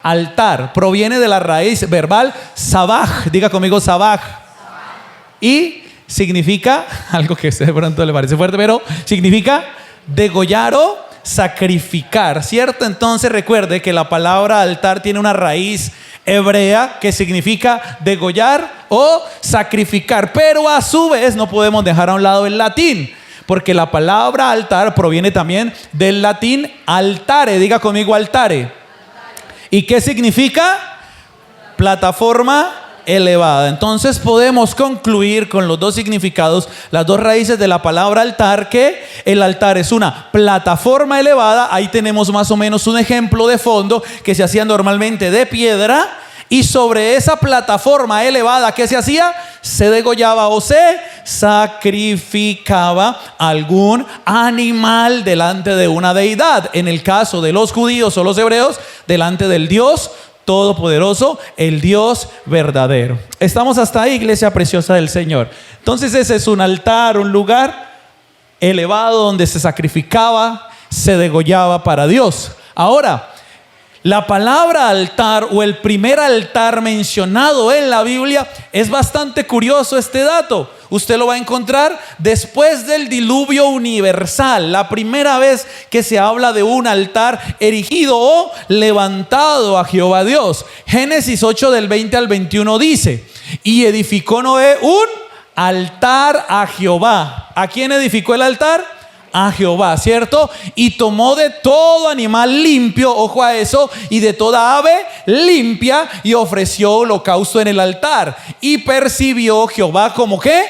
Altar proviene de la raíz verbal sabaj, diga conmigo sabaj, y significa, algo que de pronto le parece fuerte, pero significa degollar o sacrificar, ¿cierto? Entonces recuerde que la palabra altar tiene una raíz hebrea que significa degollar o sacrificar, pero a su vez no podemos dejar a un lado el latín, porque la palabra altar proviene también del latín altare, diga conmigo altare. ¿Y qué significa? Plataforma elevada. Entonces podemos concluir con los dos significados, las dos raíces de la palabra altar, que el altar es una plataforma elevada. Ahí tenemos más o menos un ejemplo de fondo que se hacía normalmente de piedra, y sobre esa plataforma elevada, ¿qué se hacía? Se degollaba o se sacrificaba algún animal delante de una deidad. En el caso de los judíos o los hebreos, delante del Dios Todopoderoso, el Dios verdadero. Estamos hasta ahí, iglesia preciosa del Señor. Entonces ese es un altar, un lugar elevado donde se sacrificaba, se degollaba para Dios. Ahora, la palabra altar o el primer altar mencionado en la Biblia, es bastante curioso este dato. Usted lo va a encontrar después del diluvio universal. La primera vez que se habla de un altar erigido o levantado a Jehová Dios. Génesis 8 del 20 al 21 dice: y edificó Noé un altar a Jehová. ¿A quién edificó el altar? A Jehová, ¿cierto? Y tomó de todo animal limpio, ojo a eso, y de toda ave limpia, y ofreció holocausto en el altar. Y percibió Jehová como ¿qué?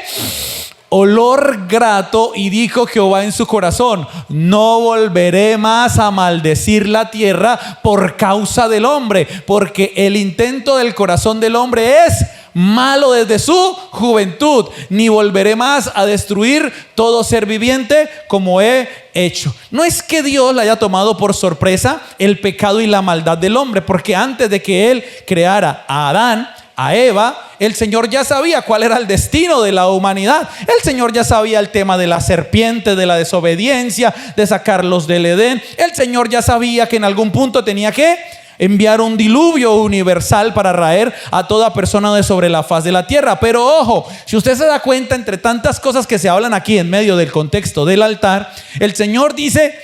Olor grato, y dijo Jehová en su corazón: no volveré más a maldecir la tierra por causa del hombre, porque el intento del corazón del hombre es malo desde su juventud, ni volveré más a destruir todo ser viviente como he hecho. No es que Dios le haya tomado por sorpresa el pecado y la maldad del hombre, porque antes de que Él creara a Adán, a Eva, el Señor ya sabía cuál era el destino de la humanidad. El Señor ya sabía el tema de la serpiente, de la desobediencia, de sacarlos del Edén. El Señor ya sabía que en algún punto tenía que enviar un diluvio universal para raer a toda persona de sobre la faz de la tierra. Pero ojo, si usted se da cuenta, entre tantas cosas que se hablan aquí en medio del contexto del altar, el Señor dice: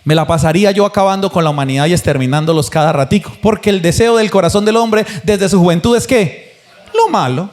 me la pasaría yo acabando con la humanidad y exterminándolos cada ratico, porque el deseo del corazón del hombre desde su juventud es ¿qué? Lo malo.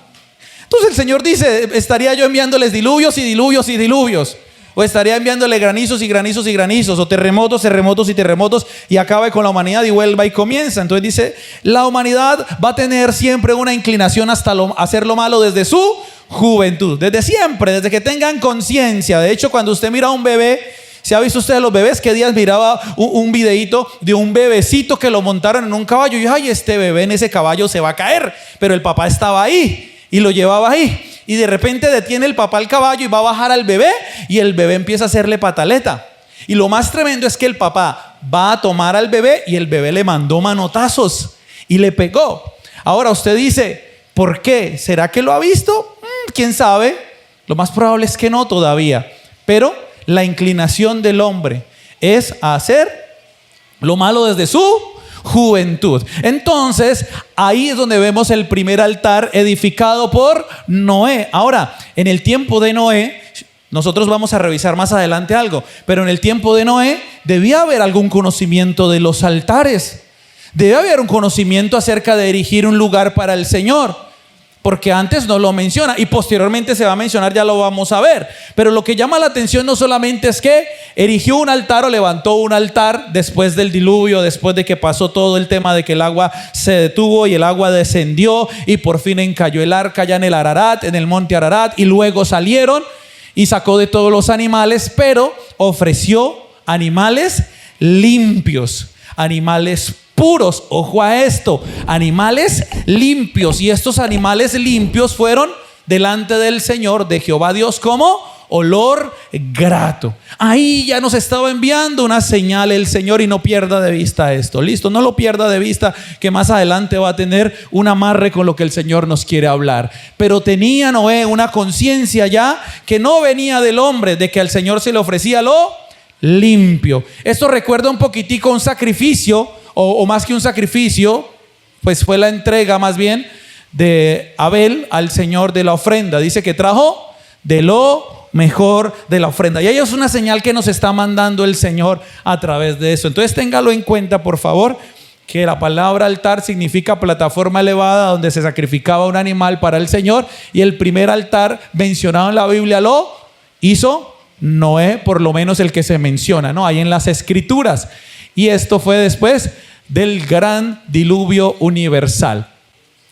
Entonces el Señor dice: estaría yo enviándoles diluvios y diluvios y diluvios, o estaría enviándole granizos y granizos y granizos, o terremotos, terremotos y terremotos, y acabe con la humanidad y vuelva y comienza. Entonces dice: la humanidad va a tener siempre una inclinación hasta hacer lo malo desde su juventud, desde siempre, desde que tengan conciencia. De hecho, cuando usted mira a un bebé, ¿se ha visto usted los bebés? ¿Qué días miraba un videito de un bebecito que lo montaron en un caballo? Y ay, este bebé en ese caballo se va a caer, pero el papá estaba ahí y lo llevaba ahí. Y de repente detiene el papá el caballo y va a bajar al bebé, y el bebé empieza a hacerle pataleta. Y lo más tremendo es que el papá va a tomar al bebé y el bebé le mandó manotazos y le pegó. Ahora usted dice: ¿por qué? ¿Será que lo ha visto? ¿Quién sabe? Lo más probable es que no todavía. Pero la inclinación del hombre es a hacer lo malo desde su juventud. Entonces ahí es donde vemos el primer altar edificado por Noé. Ahora, en el tiempo de Noé, nosotros vamos a revisar más adelante algo, pero en el tiempo de Noé debía haber algún conocimiento de los altares. Debe haber un conocimiento acerca de erigir un lugar para el Señor, porque antes no lo menciona y posteriormente se va a mencionar, ya lo vamos a ver. Pero lo que llama la atención no solamente es que erigió un altar o levantó un altar después del diluvio, después de que pasó todo el tema de que el agua se detuvo y el agua descendió y por fin encalló el arca ya en el Ararat, en el monte Ararat, y luego salieron y sacó de todos los animales, pero ofreció animales limpios, animales puros, ojo a esto, animales limpios. Y estos animales limpios fueron delante del Señor, de Jehová Dios, como olor grato. Ahí ya nos estaba enviando una señal el Señor, y no pierda de vista esto. Listo, no lo pierda de vista, que más adelante va a tener un amarre con lo que el Señor nos quiere hablar. Pero tenía Noé una conciencia ya que no venía del hombre, de que al Señor se le ofrecía lo limpio. Esto recuerda un poquitico un sacrificio o más que un sacrificio, pues fue la entrega más bien de Abel al Señor de la ofrenda. Dice que trajo de lo mejor de la ofrenda. Y ahí es una señal que nos está mandando el Señor a través de eso. Entonces téngalo en cuenta, por favor, que la palabra altar significa plataforma elevada donde se sacrificaba un animal para el Señor, y el primer altar mencionado en la Biblia lo hizo Noé, por lo menos el que se menciona, ¿no? Ahí en las escrituras. Y esto fue después del gran diluvio universal.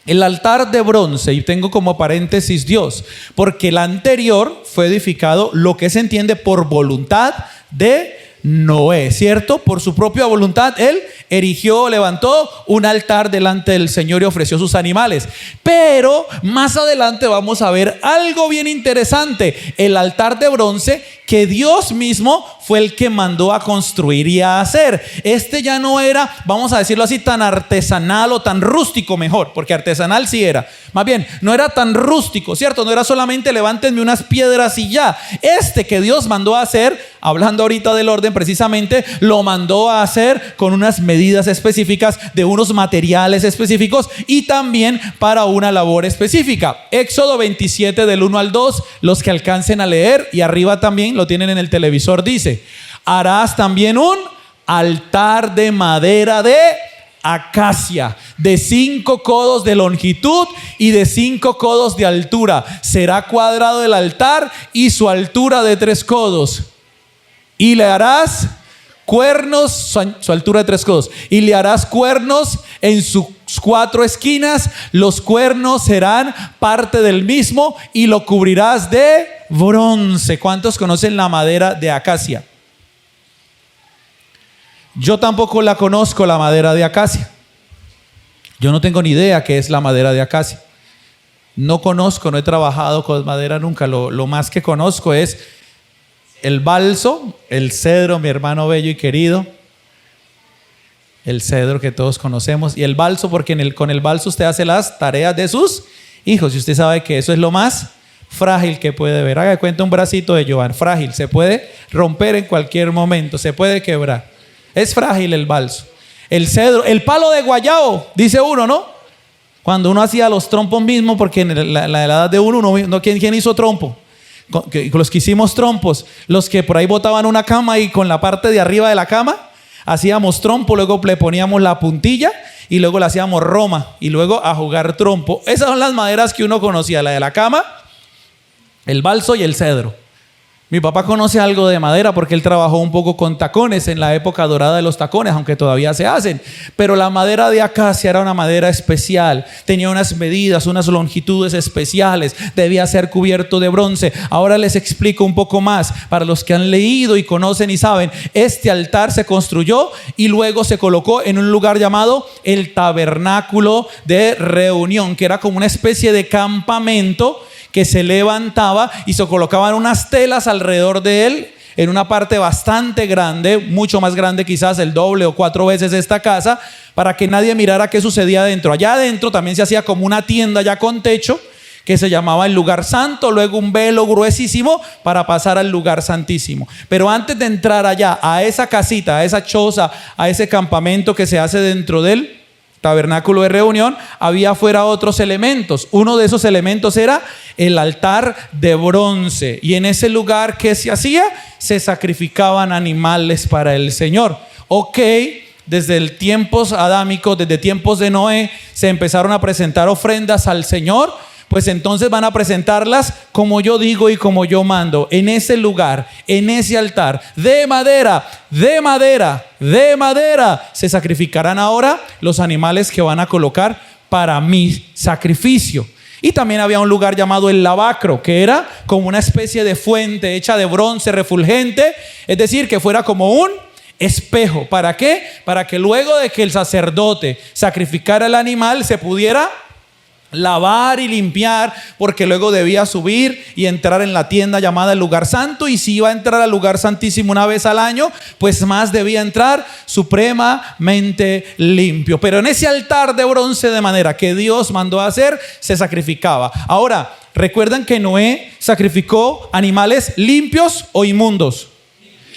El altar de bronce, y tengo como paréntesis Dios, porque el anterior fue edificado, lo que se entiende, por voluntad de Noé, ¿cierto? Por su propia voluntad, él erigió, levantó un altar delante del Señor y ofreció sus animales. Pero más adelante vamos a ver algo bien interesante: el altar de bronce que Dios mismo fue el que mandó a construir y a hacer. Este ya no era, vamos a decirlo así, tan artesanal o tan rústico, mejor, porque artesanal sí era. Más bien, no era tan rústico, ¿cierto? No era solamente levántenme unas piedras y ya. Este que Dios mandó a hacer, hablando ahorita del orden precisamente, lo mandó a hacer con unas medidas específicas, de unos materiales específicos y también para una labor específica. Éxodo 27 del 1 al 2, los que alcancen a leer, y arriba también lo tienen en el televisor, dice: harás también un altar de madera de acacia, de 5 codos de longitud y de 5 codos de altura. Será cuadrado el altar y su altura de 3 codos. Y le harás cuernos, su altura de 3 codos, y le harás cuernos en sus 4 esquinas. Los cuernos serán parte del mismo y lo cubrirás de bronce. ¿Cuántos conocen la madera de acacia? Yo tampoco la conozco, la madera de acacia. Yo no tengo ni idea qué es la madera de acacia. No conozco, no he trabajado con madera nunca. Lo más que conozco es el balso, el cedro, mi hermano bello y querido, el cedro que todos conocemos, y el balso, porque con el balso usted hace las tareas de sus hijos, y usted sabe que eso es lo más frágil que puede ver. Haga de cuenta un bracito de Joan, frágil, se puede romper en cualquier momento, se puede quebrar, es frágil el balso. El cedro, el palo de guayabo, dice uno, ¿no? Cuando uno hacía los trompos mismos, porque en la edad de uno, ¿quién hizo trompo? Los que hicimos trompos, los que por ahí botaban una cama y con la parte de arriba de la cama hacíamos trompo, luego le poníamos la puntilla y luego le hacíamos roma y luego a jugar trompo. Esas son las maderas que uno conocía: la de la cama, el balso y el cedro. Mi papá conoce algo de madera porque él trabajó un poco con tacones en la época dorada de los tacones, aunque todavía se hacen. Pero la madera de acacia era una madera especial, tenía unas medidas, unas longitudes especiales, debía ser cubierto de bronce. Ahora les explico un poco más para los que han leído y conocen y saben. Este altar se construyó y luego se colocó en un lugar llamado el tabernáculo de reunión, que era como una especie de campamento que se levantaba y se colocaban unas telas alrededor de él en una parte bastante grande, mucho más grande, quizás el doble o 4 veces esta casa, para que nadie mirara qué sucedía adentro. Allá adentro también se hacía como una tienda ya con techo que se llamaba el lugar santo, luego un velo gruesísimo para pasar al lugar santísimo. Pero antes de entrar allá, a esa casita, a esa choza, a ese campamento que se hace dentro del tabernáculo de reunión, había afuera otros elementos. Uno de esos elementos era el altar de bronce, y en ese lugar, ¿qué se hacía? Se sacrificaban animales para el Señor. Desde el tiempos adámicos, desde tiempos de Noé, se empezaron a presentar ofrendas al Señor. Pues entonces van a presentarlas como yo digo y como yo mando, en ese lugar, en ese altar, de madera, de madera, de madera. Se sacrificarán ahora los animales que van a colocar para mi sacrificio. Y también había un lugar llamado el lavacro, que era como una especie de fuente hecha de bronce refulgente, es decir, que fuera como un espejo. ¿Para qué? Para que luego de que el sacerdote sacrificara el animal se pudiera lavar y limpiar, porque luego debía subir y entrar en la tienda llamada el lugar santo, y si iba a entrar al lugar santísimo una vez al año, pues más debía entrar supremamente limpio. Pero en ese altar de bronce de madera que Dios mandó a hacer, se sacrificaba. Ahora, ¿recuerdan que Noé sacrificó animales limpios o inmundos?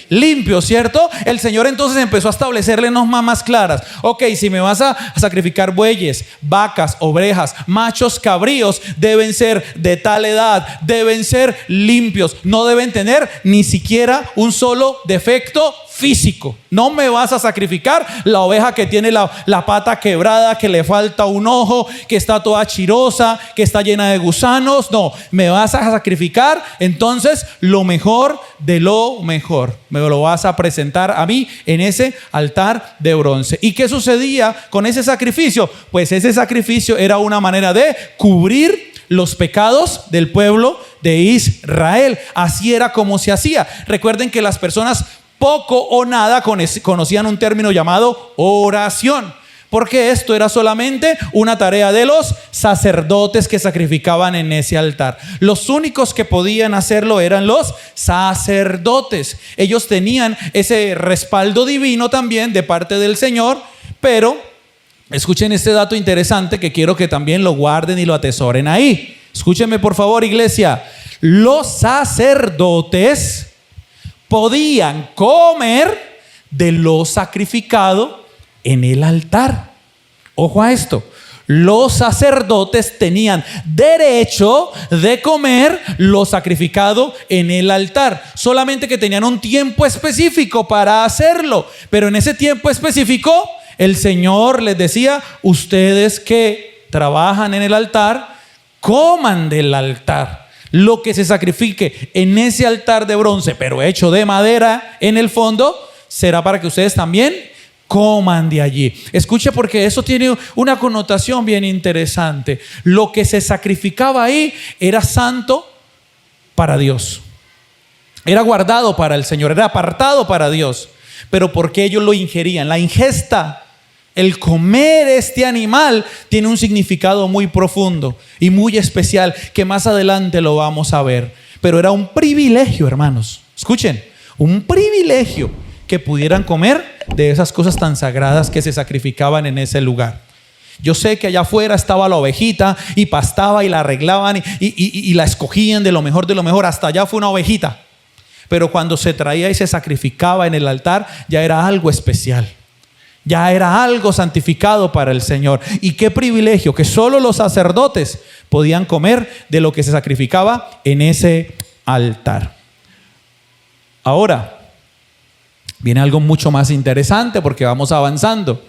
limpios, ¿cierto? El Señor entonces empezó a establecerle normas más claras. Ok, si me vas a sacrificar bueyes, vacas, ovejas, machos cabríos, deben ser de tal edad, deben ser limpios, no deben tener ni siquiera un solo defecto físico. No me vas a sacrificar la oveja que tiene la pata quebrada, que le falta un ojo, que está toda chirosa, que está llena de gusanos. No, me vas a sacrificar entonces lo mejor de lo mejor. Me lo vas a presentar a mí en ese altar de bronce. ¿Y qué sucedía con ese sacrificio? Pues ese sacrificio era una manera de cubrir los pecados del pueblo de Israel. Así era como se hacía. Recuerden que las personas poco o nada conocían un término llamado oración, porque esto era solamente una tarea de los sacerdotes que sacrificaban en ese altar. Los únicos que podían hacerlo eran los sacerdotes. Ellos tenían ese respaldo divino también de parte del Señor, pero escuchen este dato interesante que quiero que también lo guarden y lo atesoren ahí. Escúchenme por favor, iglesia. Los sacerdotes podían comer de lo sacrificado en el altar. Ojo a esto. Los sacerdotes tenían derecho de comer lo sacrificado en el altar. Solamente que tenían un tiempo específico para hacerlo. Pero en ese tiempo específico, el Señor les decía: ustedes que trabajan en el altar, coman del altar. Lo que se sacrifique en ese altar de bronce, pero hecho de madera en el fondo, será para que ustedes también coman de allí. Escuche, porque eso tiene una connotación bien interesante. Lo que se sacrificaba ahí era santo para Dios. Era guardado para el Señor, era apartado para Dios. Pero ¿por qué ellos lo ingerían? La ingesta, el comer este animal, tiene un significado muy profundo y muy especial que más adelante lo vamos a ver. Pero era un privilegio, hermanos. Escuchen, un privilegio que pudieran comer de esas cosas tan sagradas que se sacrificaban en ese lugar. Yo sé que allá afuera estaba la ovejita y pastaba y la arreglaban y la escogían de lo mejor de lo mejor. Hasta allá fue una ovejita. Pero cuando se traía y se sacrificaba en el altar, ya era algo especial. Ya era algo santificado para el Señor. Y qué privilegio que solo los sacerdotes podían comer de lo que se sacrificaba en ese altar. Ahora, viene algo mucho más interesante porque vamos avanzando.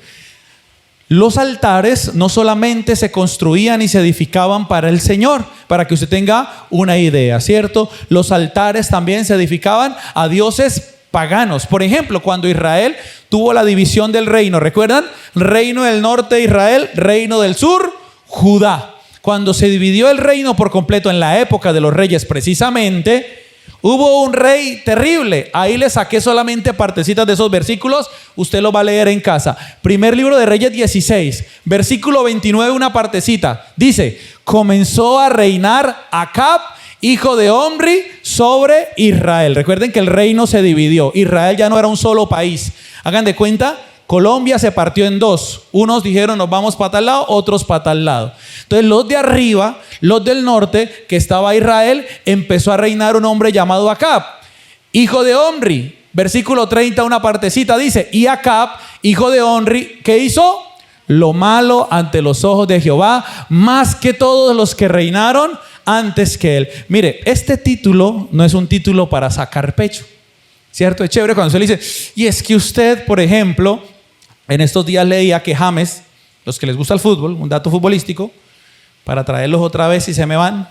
Los altares no solamente se construían y se edificaban para el Señor, para que usted tenga una idea, ¿cierto? Los altares también se edificaban a dioses paganos. Por ejemplo, cuando Israel tuvo la división del reino, ¿recuerdan? Reino del norte Israel, reino del sur Judá. Cuando se dividió el reino por completo en la época de los reyes precisamente, hubo un rey terrible. Ahí le saqué solamente partecitas de esos versículos. Usted lo va a leer en casa. Primer libro de Reyes 16, versículo 29, una partecita. Dice: comenzó a reinar Acab, hijo de Omri, sobre Israel. Recuerden que el reino se dividió. Israel ya no era un solo país. Hagan de cuenta, Colombia se partió en dos. Unos dijeron nos vamos para tal lado, otros para tal lado. Entonces los de arriba, los del norte, que estaba Israel, empezó a reinar un hombre llamado Acab, hijo de Omri. Versículo 30, una partecita dice: y Acab, hijo de Omri, ¿qué hizo? Lo malo ante los ojos de Jehová, más que todos los que reinaron antes que él. Mire, este título no es un título para sacar pecho, ¿cierto? Es chévere cuando se le dice, y es que usted, por ejemplo, en estos días leía que James, los que les gusta el fútbol, un dato futbolístico, para traerlos otra vez si se me van,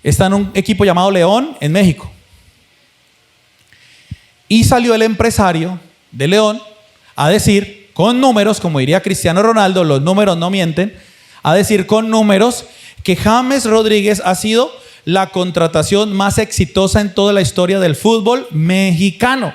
está en un equipo llamado León en México. Y salió el empresario de León a decir, con números, como diría Cristiano Ronaldo, los números no mienten, a decir con números que James Rodríguez ha sido la contratación más exitosa en toda la historia del fútbol mexicano.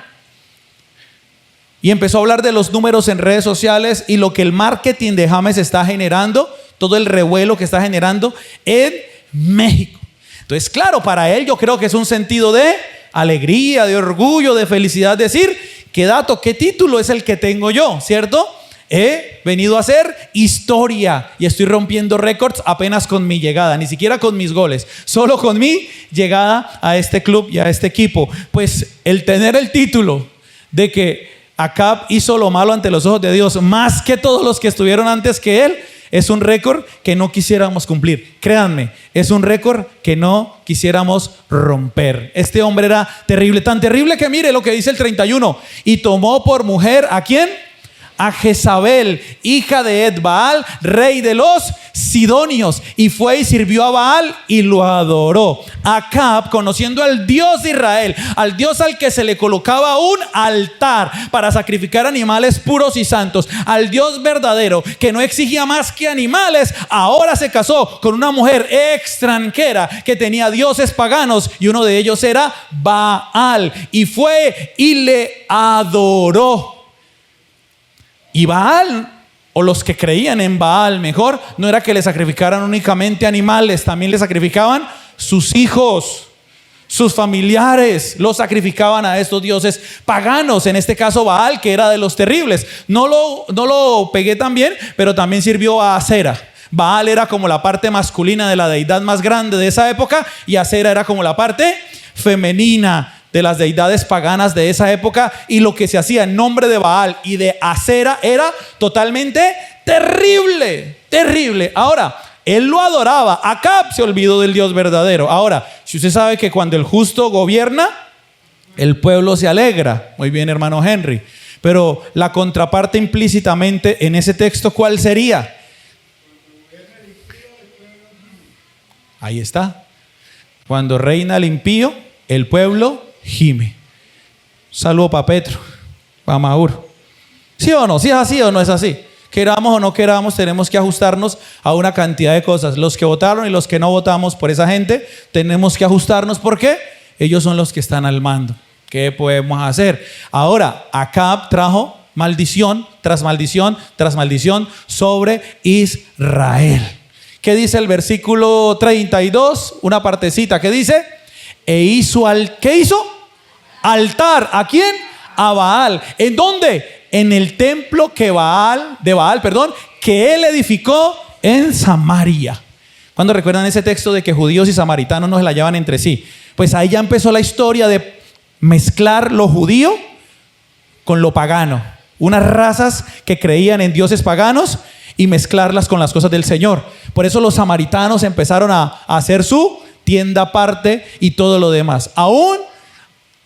Y empezó a hablar de los números en redes sociales y lo que el marketing de James está generando, todo el revuelo que está generando en México. Entonces, claro, para él yo creo que es un sentido de alegría, de orgullo, de felicidad decir, qué dato, qué título es el que tengo yo, ¿cierto? he venido a hacer historia y estoy rompiendo récords apenas con mi llegada, ni siquiera con mis goles, solo con mi llegada a este club y a este equipo. Pues el tener el título de que Acab hizo lo malo ante los ojos de Dios más que todos los que estuvieron antes que él, es un récord que no quisiéramos cumplir. Créanme, es un récord que no quisiéramos romper. Este hombre era terrible, tan terrible que mire lo que dice el 31. Y tomó por mujer, ¿a quién? A Jezabel, hija de Etbaal, rey de los Sidonios, y fue y sirvió a Baal y lo adoró. Acab, conociendo al Dios de Israel, al Dios al que se le colocaba un altar para sacrificar animales puros y santos, al Dios verdadero que no exigía más que animales, ahora se casó con una mujer extranjera que tenía dioses paganos, y uno de ellos era Baal, y fue y le adoró. Y Baal, o los que creían en Baal mejor, no era que le sacrificaran únicamente animales, también le sacrificaban sus hijos, sus familiares, los sacrificaban a estos dioses paganos. En este caso Baal, que era de los terribles. No lo pegué tan bien, pero también sirvió a Asera. Baal era como la parte masculina de la deidad más grande de esa época, y Asera era como la parte femenina de las deidades paganas de esa época. Y lo que se hacía en nombre de Baal y de Asera era totalmente terrible, terrible. Ahora, él lo adoraba. Acab se olvidó del Dios verdadero. Ahora, si usted sabe que cuando el justo gobierna, el pueblo se alegra. Muy bien, hermano Henry. Pero la contraparte implícitamente en ese texto, ¿cuál sería? Ahí está. Cuando reina el impío, el pueblo gime. Saludo para Petro, para Mauro. ¿Sí o no? ¿Sí es así o no es así? Queramos o no queramos, tenemos que ajustarnos a una cantidad de cosas. Los que votaron y los que no votamos por esa gente, tenemos que ajustarnos porque ellos son los que están al mando. ¿Qué podemos hacer? Ahora, Acab trajo maldición tras maldición tras maldición sobre Israel. ¿Qué dice el versículo 32? Una partecita que dice: ¿qué hizo? Altar. ¿A quién? A Baal. ¿En dónde? En el templo que él edificó en Samaria. ¿Cuándo recuerdan ese texto de que judíos y samaritanos no se la llevan entre sí? Pues ahí ya empezó la historia de mezclar lo judío con lo pagano. Unas razas que creían en dioses paganos y mezclarlas con las cosas del Señor. Por eso los samaritanos empezaron a hacer su tienda aparte y todo lo demás. Aún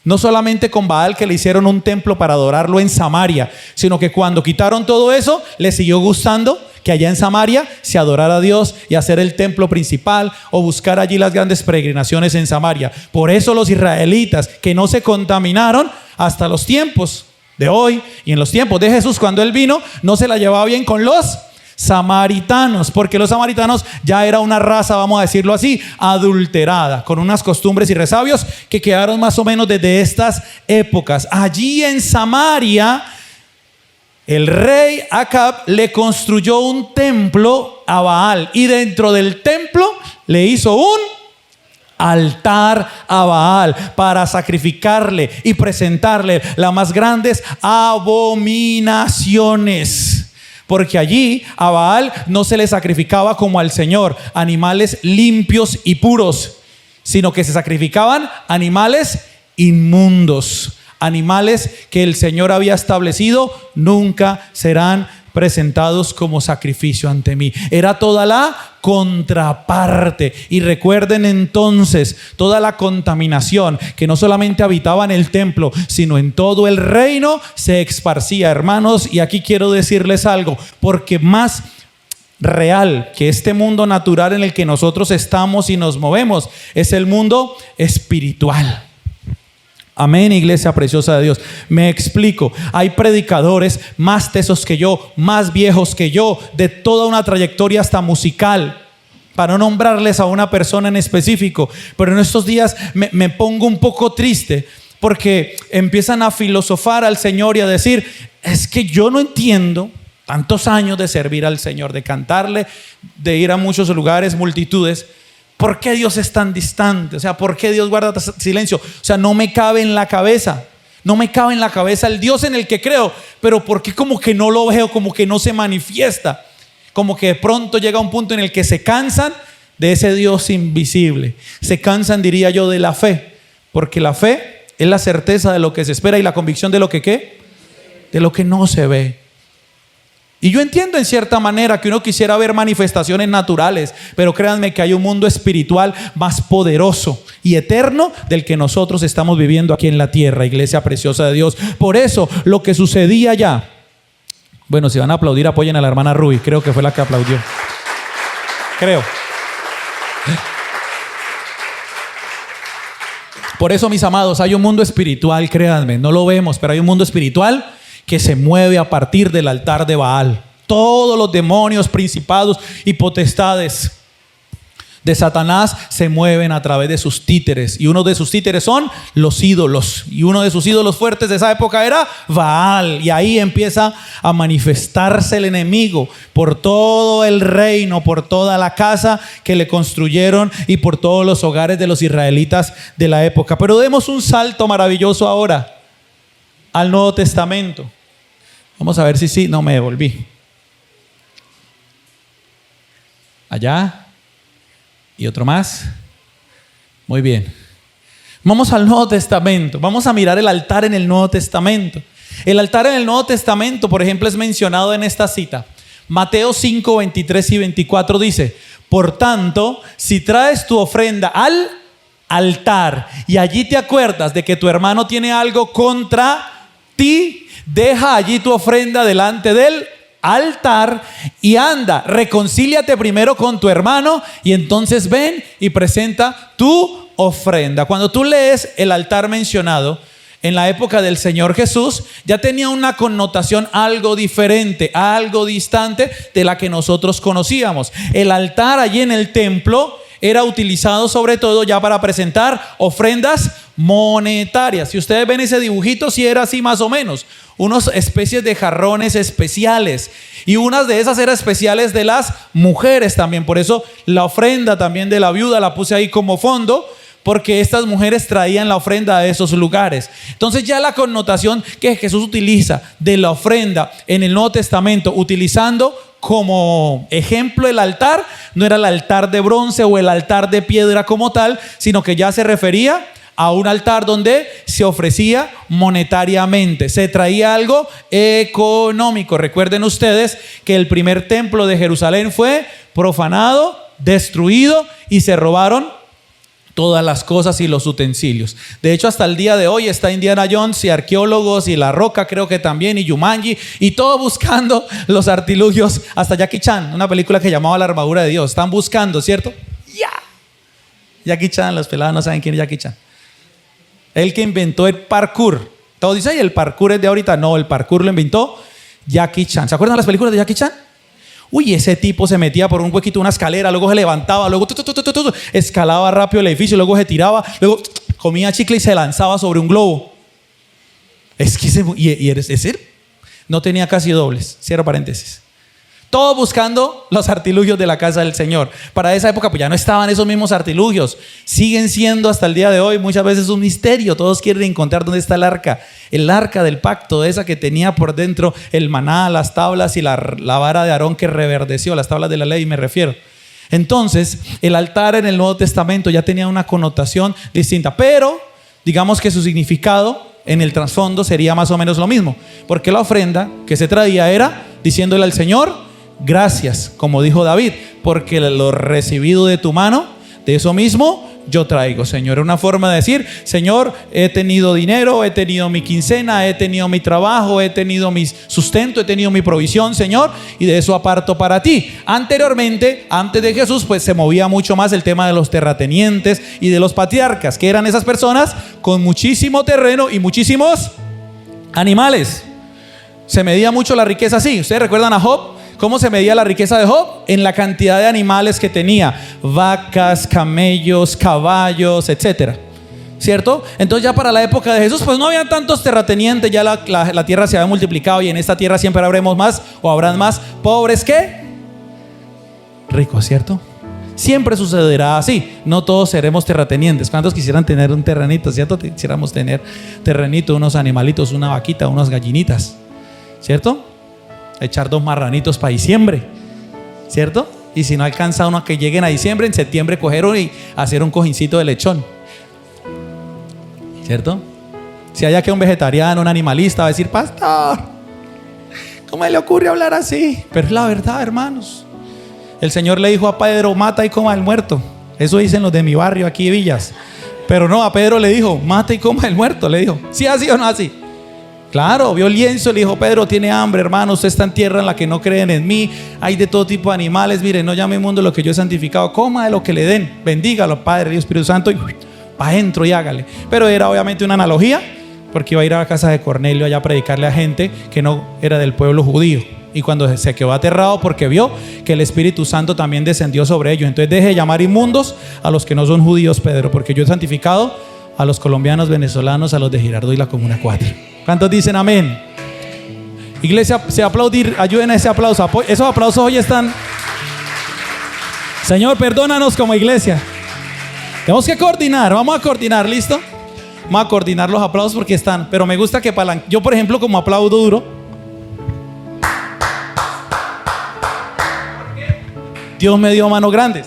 no solamente con Baal, que le hicieron un templo para adorarlo en Samaria, sino que cuando quitaron todo eso, les siguió gustando que allá en Samaria se adorara a Dios y hacer el templo principal o buscar allí las grandes peregrinaciones en Samaria. Por eso los israelitas, que no se contaminaron hasta los tiempos de hoy y en los tiempos de Jesús, cuando él vino, no se la llevaba bien con los samaritanos, porque los samaritanos ya era una raza, vamos a decirlo así, adulterada, con unas costumbres y resabios que quedaron más o menos desde estas épocas. Allí en Samaria, el rey Acab le construyó un templo a Baal, y dentro del templo le hizo un altar a Baal para sacrificarle y presentarle las más grandes abominaciones. Porque allí a Baal no se le sacrificaba como al Señor animales limpios y puros, sino que se sacrificaban animales inmundos, animales que el Señor había establecido nunca serán presentados como sacrificio ante mí. Era toda la contraparte. Y recuerden entonces toda la contaminación que no solamente habitaba en el templo, sino en todo el reino se esparcía, hermanos. Y aquí quiero decirles algo, porque más real que este mundo natural en el que nosotros estamos y nos movemos es el mundo espiritual. Amén, iglesia preciosa de Dios. Me explico. Hay predicadores más tesos que yo, más viejos que yo, de toda una trayectoria hasta musical, para no nombrarles a una persona en específico. Pero en estos días me pongo un poco triste, porque empiezan a filosofar al Señor y a decir: es que yo no entiendo tantos años de servir al Señor, de cantarle, de ir a muchos lugares, multitudes. ¿Por qué Dios es tan distante? O sea, ¿por qué Dios guarda silencio? O sea, no me cabe en la cabeza. No me cabe en la cabeza el Dios en el que creo, pero ¿por qué como que no lo veo, como que no se manifiesta? Como que de pronto llega un punto en el que se cansan de ese Dios invisible. Se cansan, diría yo, de la fe, porque la fe es la certeza de lo que se espera y la convicción de lo que ¿qué? De lo que no se ve. Y yo entiendo en cierta manera que uno quisiera ver manifestaciones naturales, pero créanme que hay un mundo espiritual más poderoso y eterno del que nosotros estamos viviendo aquí en la tierra, iglesia preciosa de Dios. Por eso lo que sucedía allá, bueno, si van a aplaudir, apoyen a la hermana Ruby, creo que fue la que aplaudió. Creo. Por eso, mis amados, hay un mundo espiritual, créanme, no lo vemos, pero hay un mundo espiritual que se mueve a partir del altar de Baal. Todos los demonios, principados y potestades de Satanás se mueven a través de sus títeres. Y uno de sus títeres son los ídolos. Y uno de sus ídolos fuertes de esa época era Baal. Y ahí empieza a manifestarse el enemigo por todo el reino, por toda la casa que le construyeron y por todos los hogares de los israelitas de la época. Pero demos un salto maravilloso ahora al Nuevo Testamento. Vamos a ver si sí, no me devolví. Allá. Y otro más. Muy bien. Vamos al Nuevo Testamento. Vamos a mirar el altar en el Nuevo Testamento. El altar en el Nuevo Testamento, por ejemplo, es mencionado en esta cita. Mateo 5, 23 y 24 dice: por tanto, si traes tu ofrenda al altar y allí te acuerdas de que tu hermano tiene algo contra ti, deja allí tu ofrenda delante del altar y anda, reconcíliate primero con tu hermano y entonces ven y presenta tu ofrenda. Cuando tú lees el altar mencionado en la época del Señor Jesús, ya tenía una connotación algo diferente, algo distante de la que nosotros conocíamos. El altar allí en el templo era utilizado sobre todo ya para presentar ofrendas monetarias. Si ustedes ven ese dibujito, sí era así más o menos, unas especies de jarrones especiales, y unas de esas eran especiales de las mujeres también. Por eso la ofrenda también de la viuda la puse ahí como fondo, porque estas mujeres traían la ofrenda a esos lugares. Entonces ya la connotación que Jesús utiliza de la ofrenda en el Nuevo Testamento, utilizando como ejemplo el altar, no era el altar de bronce o el altar de piedra como tal, sino que ya se refería a un altar donde se ofrecía monetariamente, se traía algo económico. Recuerden ustedes que el primer templo de Jerusalén fue profanado, destruido y se robaron todas las cosas y los utensilios. De hecho, hasta el día de hoy está Indiana Jones y arqueólogos y La Roca, creo que también, y Jumanji, y todo buscando los artilugios. Hasta Jackie Chan, una película que llamaba La Armadura de Dios. Están buscando, ¿cierto? ¡Ya! Jackie Chan, los pelados no saben quién es Jackie Chan. El que inventó el parkour. Todos dicen, ¿y el parkour es de ahorita? No, el parkour lo inventó Jackie Chan. ¿Se acuerdan de las películas de Jackie Chan? Uy, ese tipo se metía por un huequito de una escalera, luego se levantaba, luego escalaba rápido el edificio, luego se tiraba, luego comía chicle y se lanzaba sobre un globo. Es que es él. No tenía casi dobles. Cierro paréntesis. Todo buscando los artilugios de la casa del Señor. Para esa época pues ya no estaban esos mismos artilugios. Siguen siendo hasta el día de hoy muchas veces un misterio. Todos quieren encontrar dónde está el arca del pacto, esa que tenía por dentro el maná, las tablas y la vara de Aarón que reverdeció, las tablas de la ley me refiero. Entonces el altar en el Nuevo Testamento ya tenía una connotación distinta, pero digamos que su significado en el trasfondo sería más o menos lo mismo, porque la ofrenda que se traía era diciéndole al Señor: gracias, como dijo David, porque lo recibido de tu mano, de eso mismo yo traigo, Señor. Una forma de decir: Señor, he tenido dinero, he tenido mi quincena, he tenido mi trabajo, he tenido mi sustento, he tenido mi provisión, Señor, y de eso aparto para ti. Anteriormente, antes de Jesús, pues se movía mucho más el tema de los terratenientes y de los patriarcas, que eran esas personas con muchísimo terreno y muchísimos animales. Se medía mucho la riqueza así. ¿Ustedes recuerdan a Job? ¿Cómo se medía la riqueza de Job? En la cantidad de animales que tenía: vacas, camellos, caballos, etcétera, ¿cierto? Entonces ya para la época de Jesús pues no había tantos terratenientes, ya la tierra se había multiplicado, y en esta tierra siempre habremos más o habrán más pobres que ricos, ¿cierto? Siempre sucederá así. No todos seremos terratenientes. ¿Cuántos quisieran tener un terrenito? ¿Cierto? Quisiéramos tener terrenito, unos animalitos, una vaquita, unas gallinitas, ¿cierto? Echar 2 marranitos para diciembre, ¿cierto? Y si no alcanza uno a que lleguen a diciembre, en septiembre coger uno y hacer un cojincito de lechón, ¿cierto? Si hay aquí un vegetariano, un animalista, va a decir: pastor, ¿cómo le ocurre hablar así? Pero es la verdad, hermanos. El Señor le dijo a Pedro: mata y coma el muerto. Eso dicen los de mi barrio aquí de Villas. Pero no, a Pedro le dijo: mata y coma el muerto. Le dijo: ¿sí así o no así? Claro, vio el lienzo y le dijo: Pedro, tiene hambre, hermano, usted está en tierra en la que no creen en mí, hay de todo tipo de animales, mire, no llame inmundo lo que yo he santificado, coma de lo que le den, bendígalo, Padre, Dios, Espíritu Santo, y para adentro y hágale. Pero era obviamente una analogía, porque iba a ir a la casa de Cornelio allá a predicarle a gente que no era del pueblo judío. Y cuando se quedó aterrado porque vio que el Espíritu Santo también descendió sobre ellos, entonces deje de llamar inmundos a los que no son judíos, Pedro, porque yo he santificado a los colombianos, venezolanos, a los de Girardot y la Comuna 4. ¿Cuántos dicen amén? Iglesia, se aplaudir, ayuden a ese aplauso. Esos aplausos hoy están. Señor, perdónanos como iglesia. Tenemos que coordinar, vamos a coordinar, ¿listo? Vamos a coordinar los aplausos porque están. Pero me gusta que yo, por ejemplo, como aplaudo duro, Dios me dio manos grandes.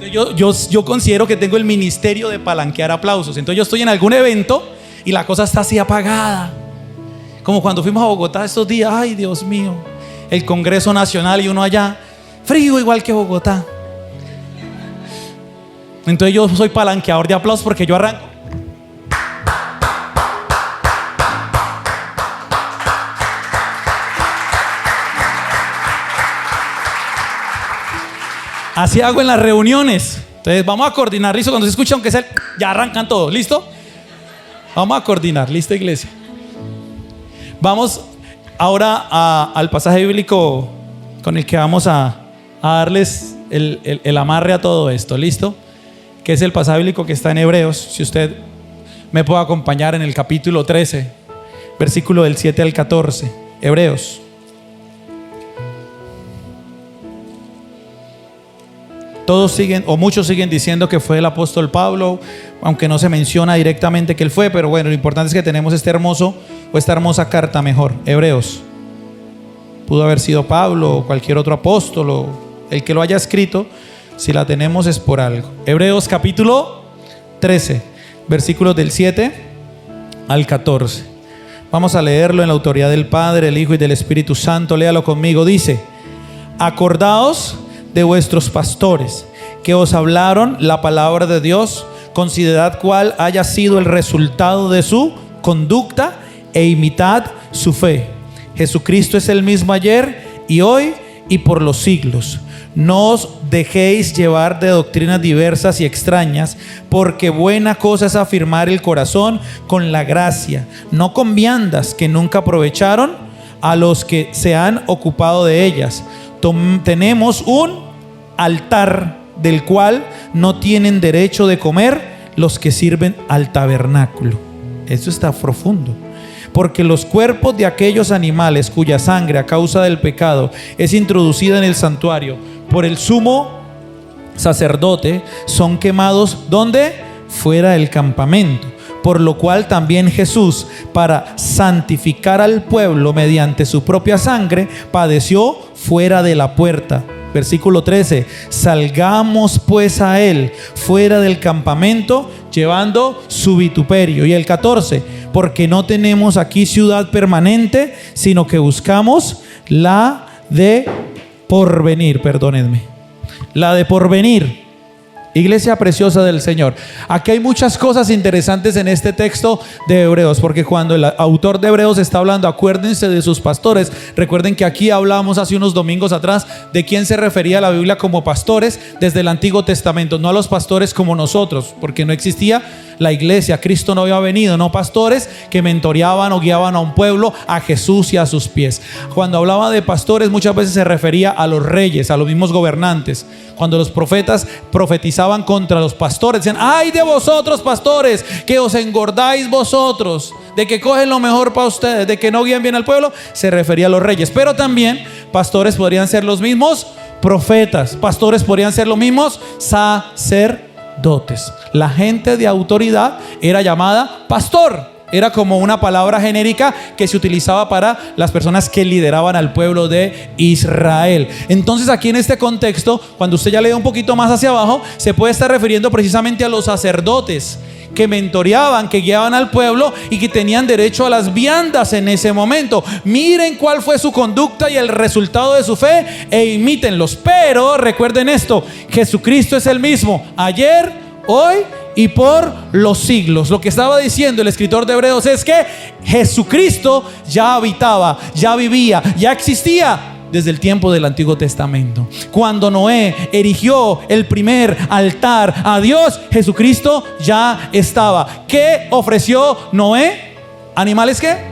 Entonces yo considero que tengo el ministerio de palanquear aplausos. Entonces yo estoy en algún evento y la cosa está así apagada. Como cuando fuimos a Bogotá estos días. Ay, Dios mío, el Congreso Nacional y uno allá, frío igual que Bogotá. Entonces yo soy palanqueador de aplausos porque yo arranco. Así hago en las reuniones. Entonces vamos a coordinar, listo. Cuando se escucha, aunque sea, ya arrancan todos, ¿listo? Vamos a coordinar, listo, iglesia. Vamos ahora al pasaje bíblico con el que vamos a darles el amarre a todo esto, ¿listo? Que es el pasaje bíblico que está en Hebreos. Si usted me puede acompañar en el capítulo 13, versículo del 7 al 14. Hebreos. Todos siguen, o muchos siguen diciendo que fue el apóstol Pablo, aunque no se menciona directamente que él fue, pero bueno, lo importante es que tenemos esta hermosa carta mejor, Hebreos. Pudo haber sido Pablo o cualquier otro apóstol o el que lo haya escrito. Si la tenemos es por algo. Hebreos capítulo 13, versículos del 7 al 14. Vamos a leerlo en la autoridad del Padre, el Hijo y del Espíritu Santo. Léalo conmigo. Dice: acordaos de vuestros pastores que os hablaron la palabra de Dios, considerad cuál haya sido el resultado de su conducta e imitad su fe. Jesucristo es el mismo ayer y hoy y por los siglos. No os dejéis llevar de doctrinas diversas y extrañas, porque buena cosa es afirmar el corazón con la gracia, no con viandas que nunca aprovecharon a los que se han ocupado de ellas. Tenemos un altar del cual no tienen derecho de comer los que sirven al tabernáculo. Esto está profundo. Porque los cuerpos de aquellos animales cuya sangre a causa del pecado es introducida en el santuario por el sumo sacerdote son quemados ¿dónde? Fuera del campamento. Por lo cual también Jesús, para santificar al pueblo mediante su propia sangre, padeció fuera de la puerta. Versículo 13: salgamos pues a él fuera del campamento, llevando su vituperio. Y el 14: porque no tenemos aquí ciudad permanente, sino que buscamos la de porvenir. Perdónenme, la de porvenir. Iglesia preciosa del Señor, aquí hay muchas cosas interesantes en este texto de Hebreos, porque cuando el autor de Hebreos está hablando, acuérdense de sus pastores. Recuerden que aquí hablamos hace unos domingos atrás de quién se refería a la Biblia como pastores desde el Antiguo Testamento, no a los pastores como nosotros, porque no existía la iglesia, Cristo no había venido, no pastores que mentoreaban o guiaban a un pueblo a Jesús y a sus pies. Cuando hablaba de pastores muchas veces se refería a los reyes, a los mismos gobernantes. Cuando los profetas profetizaban contra los pastores, decían: ay de vosotros pastores, que os engordáis vosotros, de que cogen lo mejor para ustedes, de que no guían bien al pueblo. Se refería a los reyes, pero también pastores podrían ser los mismos profetas. Pastores podrían ser los mismos sacerdotes. La gente de autoridad era llamada pastor. Era como una palabra genérica que se utilizaba para las personas que lideraban al pueblo de Israel. Entonces aquí en este contexto, cuando usted ya lee un poquito más hacia abajo, se puede estar refiriendo precisamente a los sacerdotes que mentoreaban, que guiaban al pueblo y que tenían derecho a las viandas en ese momento. Miren cuál fue su conducta y el resultado de su fe e imítenlos. Pero recuerden esto: Jesucristo es el mismo ayer, hoy y por los siglos. Lo que estaba diciendo el escritor de Hebreos es que Jesucristo ya habitaba, ya vivía, ya existía desde el tiempo del Antiguo Testamento. Cuando Noé erigió el primer altar a Dios, Jesucristo ya estaba. ¿Qué ofreció Noé? ¿Animales qué?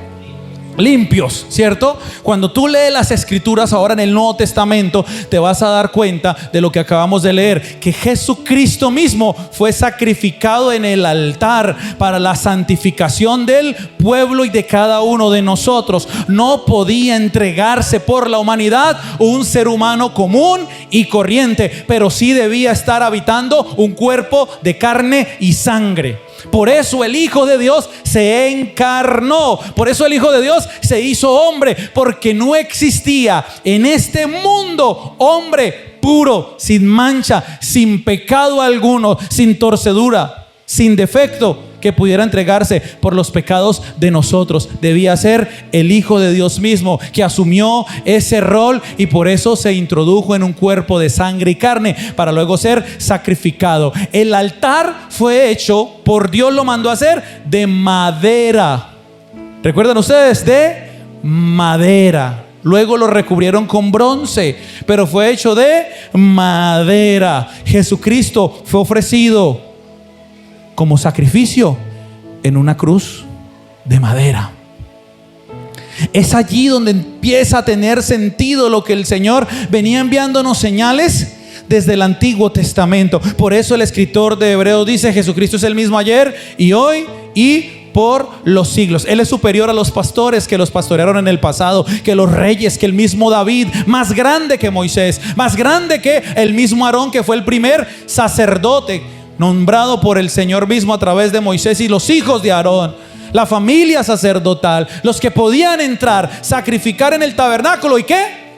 Limpios, ¿cierto? Cuando tú lees las escrituras ahora en el Nuevo Testamento, te vas a dar cuenta de lo que acabamos de leer, que Jesucristo mismo fue sacrificado en el altar para la santificación del pueblo y de cada uno de nosotros. No podía entregarse por la humanidad un ser humano común y corriente, pero sí debía estar habitando un cuerpo de carne y sangre. Por eso el Hijo de Dios se encarnó. Por eso el Hijo de Dios se hizo hombre, porque no existía en este mundo hombre puro, sin mancha, sin pecado alguno, sin torcedura, sin defecto, que pudiera entregarse por los pecados de nosotros. Debía ser el Hijo de Dios mismo, que asumió ese rol y por eso se introdujo en un cuerpo de sangre y carne para luego ser sacrificado. El altar fue hecho, por Dios lo mandó a hacer, de madera. ¿Recuerdan ustedes? De madera. Luego lo recubrieron con bronce, pero fue hecho de madera. Jesucristo fue ofrecido como sacrificio en una cruz de madera. Es allí donde empieza a tener sentido lo que el Señor venía enviándonos señales desde el Antiguo Testamento. Por eso el escritor de Hebreos dice: Jesucristo es el mismo ayer y hoy y por los siglos. Él es superior a los pastores que los pastorearon en el pasado, que los reyes, que el mismo David, más grande que Moisés, más grande que el mismo Aarón, que fue el primer sacerdote nombrado por el Señor mismo a través de Moisés y los hijos de Aarón, la familia sacerdotal, los que podían entrar, sacrificar en el tabernáculo y ¿qué?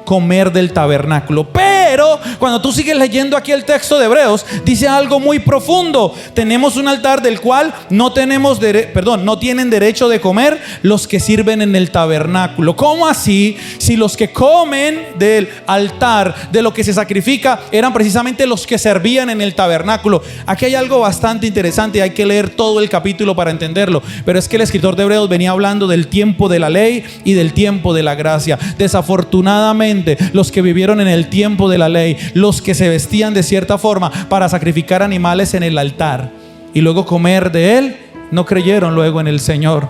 Comer del tabernáculo. Pero cuando tú sigues leyendo aquí el texto de Hebreos, dice algo muy profundo. Tenemos un altar del cual no tienen derecho de comer los que sirven en el tabernáculo. ¿Cómo así? Si los que comen del altar, de lo que se sacrifica, eran precisamente los que servían en el tabernáculo. Aquí hay algo bastante interesante, hay que leer todo el capítulo para entenderlo, pero es que el escritor de Hebreos venía hablando del tiempo de la ley y del tiempo de la gracia. Desafortunadamente, los que vivieron en el tiempo de la ley, los que se vestían de cierta forma para sacrificar animales en el altar y luego comer de él, no creyeron luego en el Señor.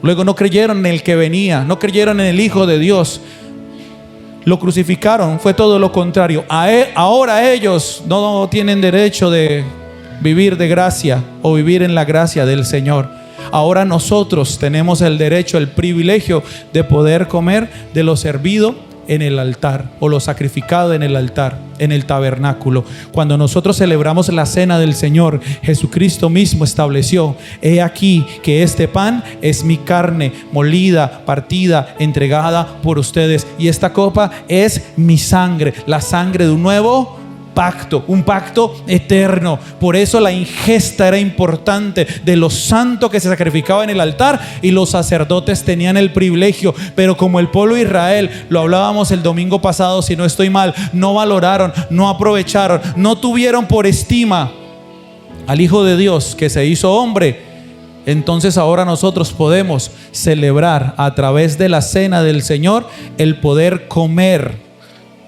Luego no creyeron en el que venía, no creyeron en el Hijo de Dios. Lo crucificaron, fue todo lo contrario. Ahora ellos no tienen derecho de vivir de gracia o vivir en la gracia del Señor. Ahora nosotros tenemos el derecho, el privilegio de poder comer de lo servido en el altar o lo sacrificado en el altar, en el tabernáculo. Cuando nosotros celebramos la cena del Señor, Jesucristo mismo estableció: he aquí que este pan es mi carne molida, partida, entregada por ustedes, y esta copa es mi sangre, la sangre de un nuevo pacto, un pacto eterno. Por eso la ingesta era importante de lo santo que se sacrificaba en el altar, y los sacerdotes tenían el privilegio, pero como el pueblo de Israel, lo hablábamos el domingo pasado si no estoy mal, no valoraron, no aprovecharon, no tuvieron por estima al Hijo de Dios que se hizo hombre. Entonces ahora nosotros podemos celebrar a través de la cena del Señor el poder comer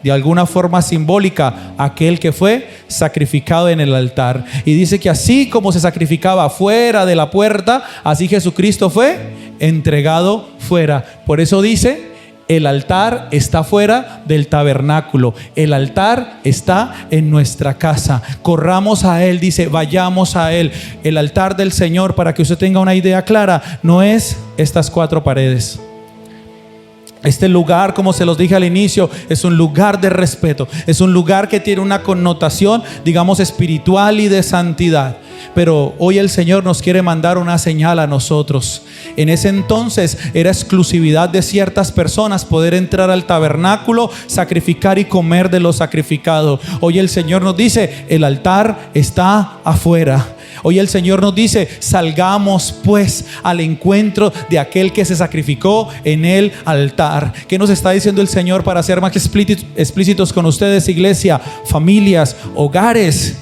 de alguna forma simbólica aquel que fue sacrificado en el altar. Y dice que así como se sacrificaba fuera de la puerta, así Jesucristo fue entregado fuera. Por eso dice: el altar está fuera del tabernáculo, el altar está en nuestra casa. Corramos a Él, dice, vayamos a Él. El altar del Señor, para que usted tenga una idea clara, no es estas 4 paredes. Este lugar, como se los dije al inicio, es un lugar de respeto. Es un lugar que tiene una connotación, digamos, espiritual y de santidad. Pero hoy el Señor nos quiere mandar una señal a nosotros. En ese entonces era exclusividad de ciertas personas poder entrar al tabernáculo, sacrificar y comer de lo sacrificado. Hoy el Señor nos dice, el altar está afuera. Hoy el Señor nos dice, salgamos pues al encuentro de aquel que se sacrificó en el altar. ¿Qué nos está diciendo el Señor para ser más explícitos con ustedes, iglesia, familias, hogares?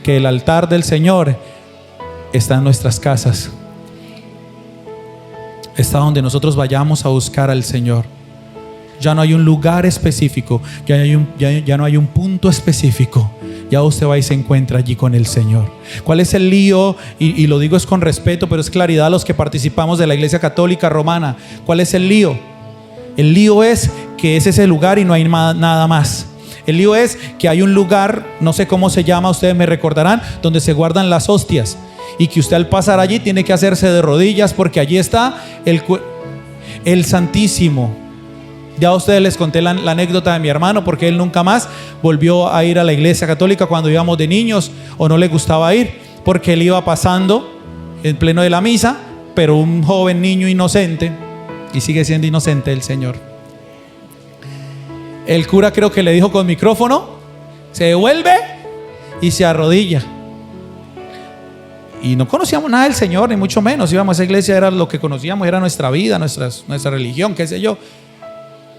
Que el altar del Señor está en nuestras casas. Está donde nosotros vayamos a buscar al Señor. Ya no hay un lugar específico, ya no hay un punto específico. Ya usted va y se encuentra allí con el Señor. ¿Cuál es el lío? Y lo digo es con respeto, pero es claridad a los que participamos de la Iglesia Católica Romana. ¿Cuál es el lío? El lío es que es ese lugar y no hay nada más. El lío es que hay un lugar, no sé cómo se llama, ustedes me recordarán, donde se guardan las hostias. Y que usted al pasar allí tiene que hacerse de rodillas porque allí está el Santísimo. Ya a ustedes les conté la anécdota de mi hermano, porque él nunca más volvió a ir a la iglesia católica cuando íbamos de niños, o no le gustaba ir, porque él iba pasando en pleno de la misa, pero un joven niño inocente, y sigue siendo inocente el Señor. El cura creo que le dijo con micrófono, se devuelve y se arrodilla. Y no conocíamos nada del Señor, ni mucho menos. Íbamos a esa iglesia, era lo que conocíamos, era nuestra vida, nuestra religión, qué sé yo.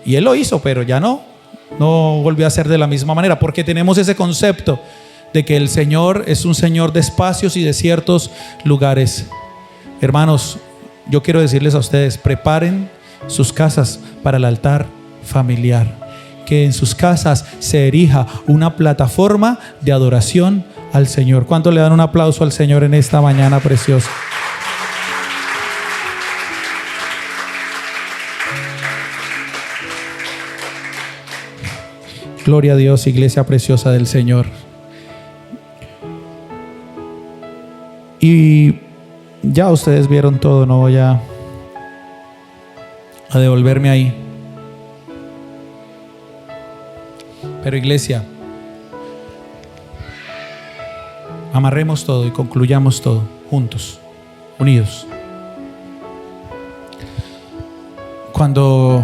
Y él lo hizo, pero ya no volvió a ser de la misma manera, porque tenemos ese concepto de que el Señor es un Señor de espacios y de ciertos lugares. Hermanos, yo quiero decirles a ustedes, preparen sus casas para el altar familiar. Que en sus casas se erija una plataforma de adoración al Señor. ¿Cuánto le dan un aplauso al Señor en esta mañana preciosa? Gloria a Dios, iglesia preciosa del Señor. Y ya ustedes vieron todo, no voy a devolverme ahí. Pero iglesia, amarremos todo y concluyamos todo juntos, unidos. Cuando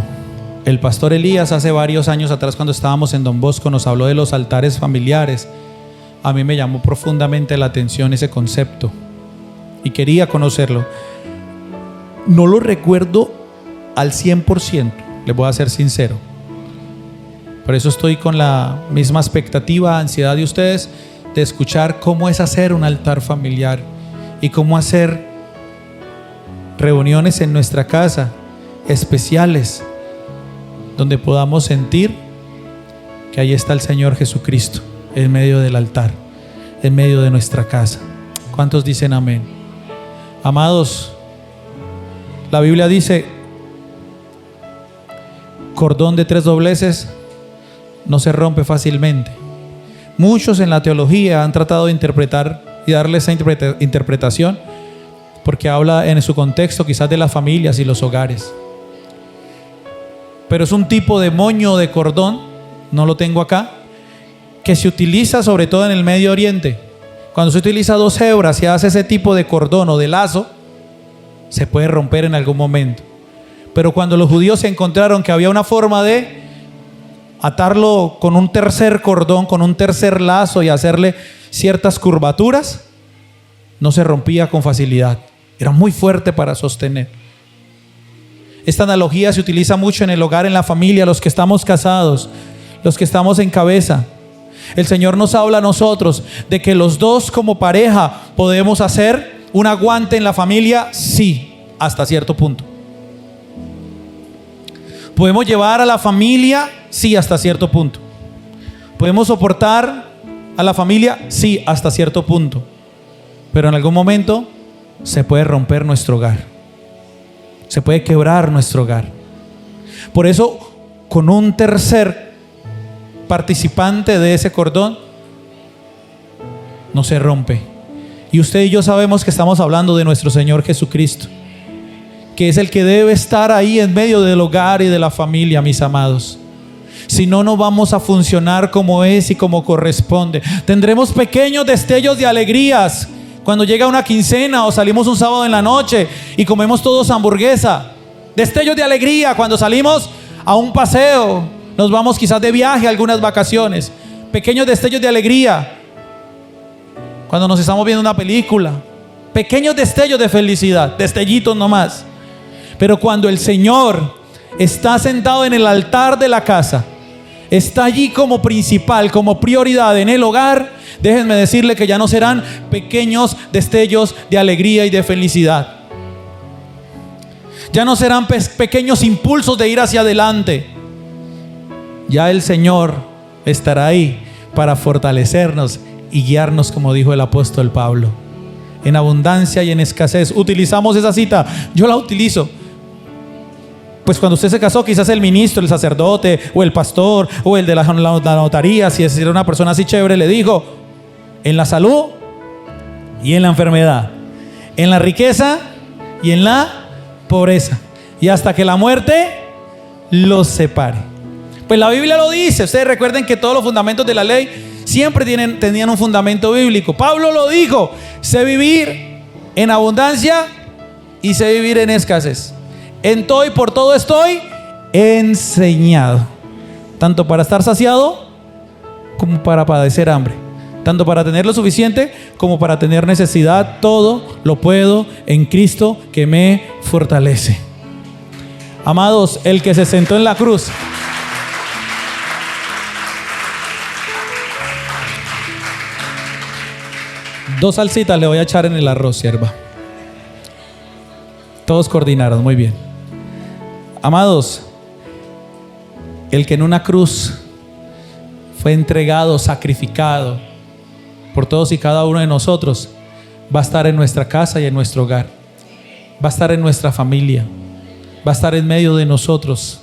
el pastor Elías hace varios años atrás, cuando estábamos en Don Bosco, nos habló de los altares familiares, a mí me llamó profundamente la atención ese concepto y quería conocerlo. No lo recuerdo al 100%, les voy a ser sincero. Por eso estoy con la misma expectativa, ansiedad de ustedes, de escuchar cómo es hacer un altar familiar y cómo hacer reuniones en nuestra casa especiales, donde podamos sentir que ahí está el Señor Jesucristo en medio del altar, en medio de nuestra casa. ¿Cuántos dicen amén? Amados, la Biblia dice, cordón de 3 dobleces no se rompe fácilmente. Muchos en la teología han tratado de interpretar y darle esa interpretación, porque habla en su contexto quizás de las familias y los hogares. Pero es un tipo de moño de cordón, no lo tengo acá, que se utiliza sobre todo en el Medio Oriente. Cuando se utiliza 2 hebras y hace ese tipo de cordón o de lazo, se puede romper en algún momento. Pero cuando los judíos se encontraron que había una forma de atarlo con un tercer cordón, con un tercer lazo y hacerle ciertas curvaturas, no se rompía con facilidad. Era muy fuerte para sostener. Esta analogía se utiliza mucho en el hogar, en la familia, los que estamos casados, los que estamos en cabeza. El Señor nos habla a nosotros de que los dos como pareja podemos hacer un aguante en la familia, sí, hasta cierto punto. Podemos llevar a la familia, sí, hasta cierto punto. Podemos soportar a la familia, sí, hasta cierto punto. Pero en algún momento se puede romper nuestro hogar. Se puede quebrar nuestro hogar. Por eso, con un tercer participante de ese cordón, no se rompe. Y usted y yo sabemos que estamos hablando de nuestro Señor Jesucristo, que es el que debe estar ahí en medio del hogar y de la familia, mis amados. Si no, no vamos a funcionar como es y como corresponde. Tendremos pequeños destellos de alegrías cuando llega una quincena o salimos un sábado en la noche y comemos todos hamburguesa. Destellos de alegría cuando salimos a un paseo, nos vamos quizás de viaje a algunas vacaciones. Pequeños destellos de alegría cuando nos estamos viendo una película. Pequeños destellos de felicidad, destellitos nomás. Pero cuando el Señor está sentado en el altar de la casa, está allí como principal, como prioridad en el hogar, déjenme decirle que ya no serán pequeños destellos de alegría y de felicidad. Ya no serán pequeños impulsos de ir hacia adelante. Ya el Señor estará ahí para fortalecernos y guiarnos, como dijo el apóstol Pablo. En abundancia y en escasez. Utilizamos esa cita. Yo la utilizo. Pues cuando usted se casó, quizás el ministro, el sacerdote, o el pastor, o el de la notaría, si era una persona así chévere, le dijo: en la salud y en la enfermedad, en la riqueza y en la pobreza, y hasta que la muerte los separe. Pues la Biblia lo dice. Ustedes recuerden que todos los fundamentos de la ley siempre tenían un fundamento bíblico. Pablo lo dijo: sé vivir en abundancia y sé vivir en escasez. En todo y por todo estoy enseñado, tanto para estar saciado como para padecer hambre, tanto para tener lo suficiente como para tener necesidad. Todo lo puedo en Cristo que me fortalece. Amados, el que se sentó en la cruz, dos salsitas le voy a echar en el arroz, sierva. Todos coordinaron, muy bien. Amados, el que en una cruz fue entregado, sacrificado por todos y cada uno de nosotros, va a estar en nuestra casa y en nuestro hogar. Va a estar en nuestra familia. Va a estar en medio de nosotros.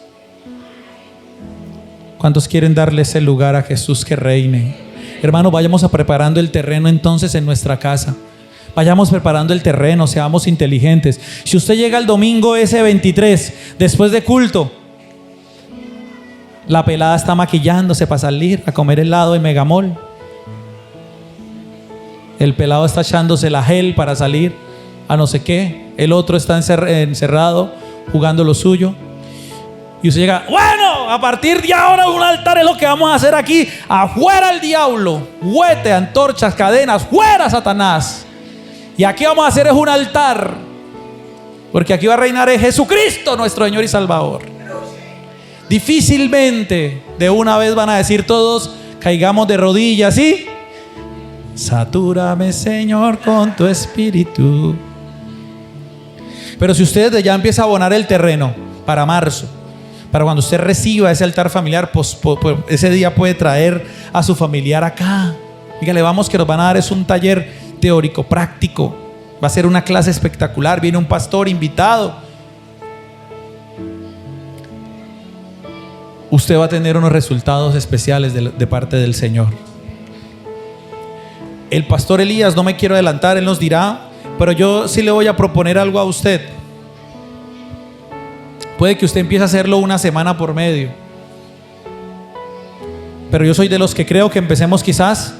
¿Cuántos quieren darle ese lugar a Jesús que reine? Hermanos, vayamos preparando el terreno entonces en nuestra casa. Vayamos preparando el terreno, seamos inteligentes. Si usted llega el domingo ese 23, después de culto, la pelada está maquillándose para salir a comer helado de Megamol. El pelado está echándose la gel para salir a no sé qué. El otro está encerrado jugando lo suyo. Y usted llega: bueno, a partir de ahora un altar es lo que vamos a hacer aquí. Afuera el diablo, huete, antorchas, cadenas, fuera Satanás. Y aquí vamos a hacer es un altar, porque aquí va a reinar es Jesucristo, nuestro Señor y Salvador. Difícilmente de una vez van a decir todos: caigamos de rodillas y satúrame, Señor, con tu espíritu. Pero si usted desde ya empieza a abonar el terreno para marzo, para cuando usted reciba ese altar familiar, pues ese día puede traer a su familiar acá. Dígale: vamos, que nos van a dar es un taller teórico práctico. Va a ser una clase espectacular. Viene un pastor invitado. Usted va a tener unos resultados especiales de parte del Señor. El pastor Elías, no me quiero adelantar, él nos dirá, pero yo sí le voy a proponer algo a usted. Puede que usted empiece a hacerlo una semana por medio, pero yo soy de los que creo que empecemos quizás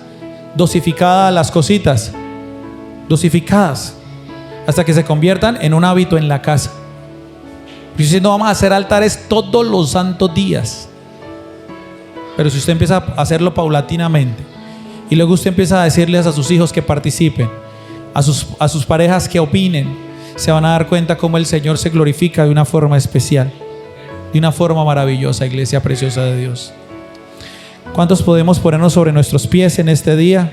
dosificadas las cositas, dosificadas, hasta que se conviertan en un hábito en la casa. Yo diciendo: vamos a hacer altares todos los santos días. Pero si usted empieza a hacerlo paulatinamente, y luego usted empieza a decirles a sus hijos que participen, a sus parejas que opinen, se van a dar cuenta cómo el Señor se glorifica de una forma especial, de una forma maravillosa, iglesia preciosa de Dios. ¿Cuántos podemos ponernos sobre nuestros pies en este día?